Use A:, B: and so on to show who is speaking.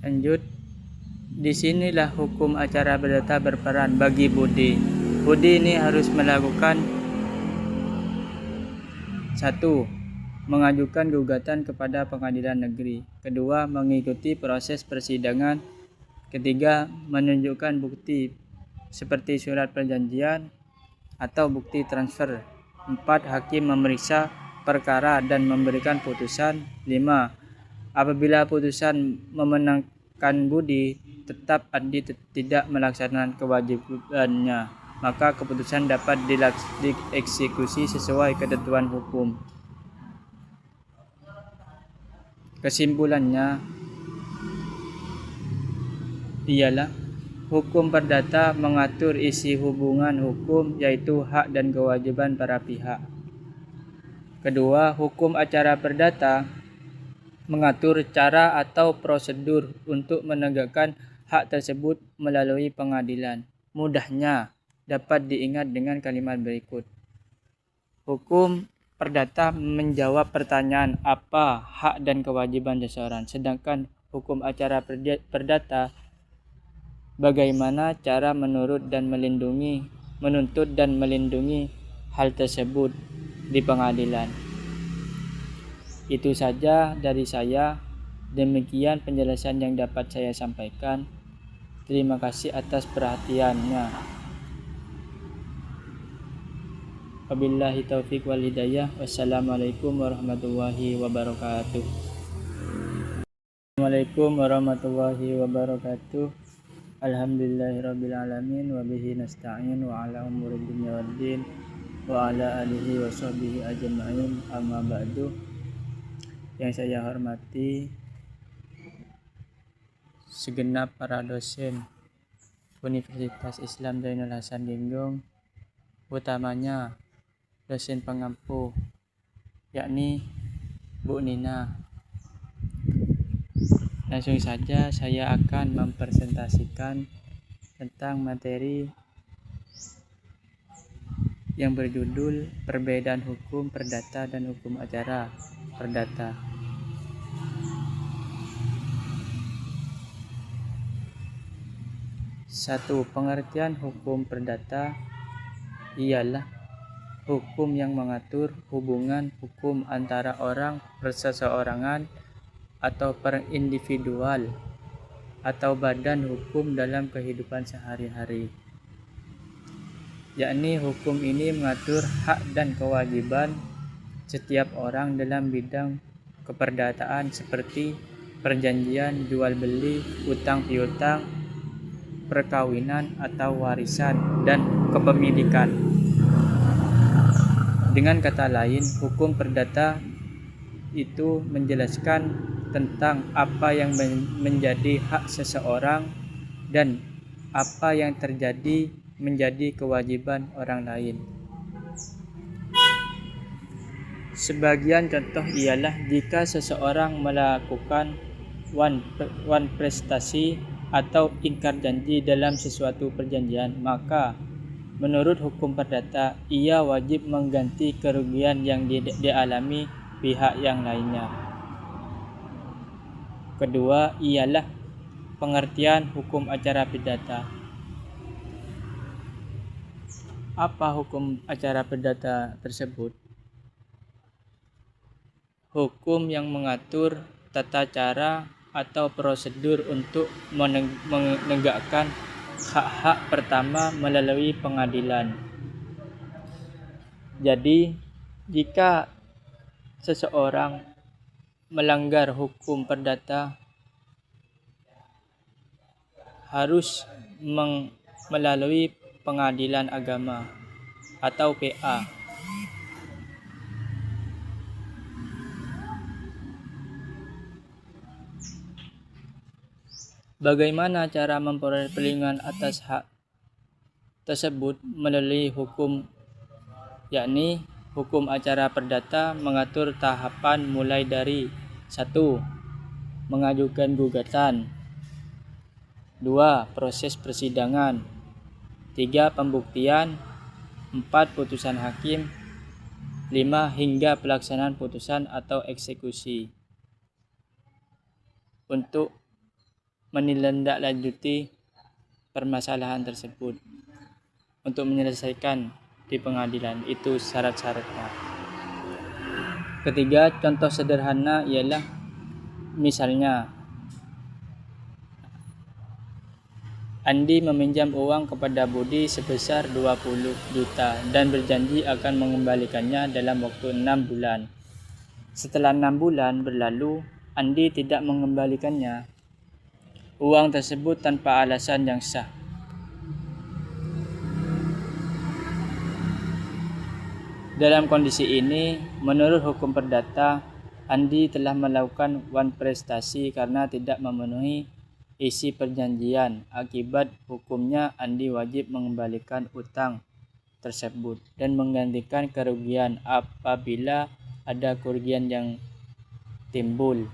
A: Lanjut, disinilah hukum acara perdata berperan bagi Budi. Budi ini harus melakukan 1. Mengajukan gugatan kepada pengadilan negeri. 2. Mengikuti proses persidangan. 3. Menunjukkan bukti seperti surat perjanjian atau bukti transfer. 4. Hakim memeriksa perkara dan memberikan putusan. 5. Apabila putusan memenangkan Budi, tetap Andi tidak melaksanakan kewajibannya, maka keputusan dapat dieksekusi sesuai ketentuan hukum. Kesimpulannya ialah hukum perdata mengatur isi hubungan hukum, yaitu hak dan kewajiban para pihak. Kedua, hukum acara perdata mengatur cara atau prosedur untuk menegakkan hak tersebut melalui pengadilan. Mudahnya dapat diingat dengan kalimat berikut. Hukum perdata menjawab pertanyaan apa hak dan kewajiban seseorang, sedangkan hukum acara perdata bagaimana cara menuntut dan melindungi hal tersebut di pengadilan. Itu saja dari saya. Demikian penjelasan yang dapat saya sampaikan. Terima kasih atas perhatiannya. Wabillahi taufiq wal hidayah. Wassalamualaikum warahmatullahi wabarakatuh. Assalamualaikum warahmatullahi wabarakatuh. Alhamdulillahirabbil alamin wa bihi nasta'in wa ala umuri dunya waddin wa ala alihi wa sahbihi ajma'in. Amma ba'du. Yang saya hormati segenap para dosen Universitas Islam Zainul Hasan Linggong, utamanya dosen pengampu yakni Bu Nina. Langsung saja saya akan mempresentasikan tentang materi yang berjudul perbedaan hukum perdata dan hukum acara perdata. Satu, pengertian hukum perdata ialah hukum yang mengatur hubungan hukum antara orang perseorangan atau perindividual atau badan hukum dalam kehidupan sehari-hari. Yakni hukum ini mengatur hak dan kewajiban setiap orang dalam bidang keperdataan seperti perjanjian jual beli, utang piutang, perkawinan atau warisan dan kepemilikan. Dengan kata lain, hukum perdata itu menjelaskan tentang apa yang menjadi hak seseorang dan apa yang terjadi menjadi kewajiban orang lain. Sebagian contoh ialah jika seseorang melakukan wan prestasi atau ingkar janji dalam sesuatu perjanjian, maka menurut hukum perdata ia wajib mengganti kerugian yang dialami pihak yang lainnya. Kedua ialah pengertian hukum acara perdata. Apa hukum acara perdata tersebut? Hukum yang mengatur tata cara atau prosedur untuk menegakkan hak-hak pertama melalui pengadilan. Jadi, jika seseorang melanggar hukum perdata harus melalui pengadilan agama atau PA. Bagaimana cara memperoleh perlindungan atas hak tersebut melalui hukum, yakni hukum acara perdata mengatur tahapan mulai dari 1. Mengajukan gugatan, 2. Proses persidangan, 3. Pembuktian, 4. Putusan hakim, 5. Hingga pelaksanaan putusan atau eksekusi. Untuk menindaklanjuti permasalahan tersebut untuk menyelesaikan di pengadilan. Itu syarat-syaratnya. Ketiga, contoh sederhana ialah misalnya Andi meminjam uang kepada Budi sebesar 20 juta dan berjanji akan mengembalikannya dalam waktu 6 bulan. Setelah 6 bulan berlalu, Andi tidak mengembalikannya uang tersebut tanpa alasan yang sah. Dalam kondisi ini, menurut hukum perdata, Andi telah melakukan wan prestasi karena tidak memenuhi isi perjanjian. Akibat hukumnya, Andi wajib mengembalikan utang tersebut dan menggantikan kerugian apabila ada kerugian yang timbul.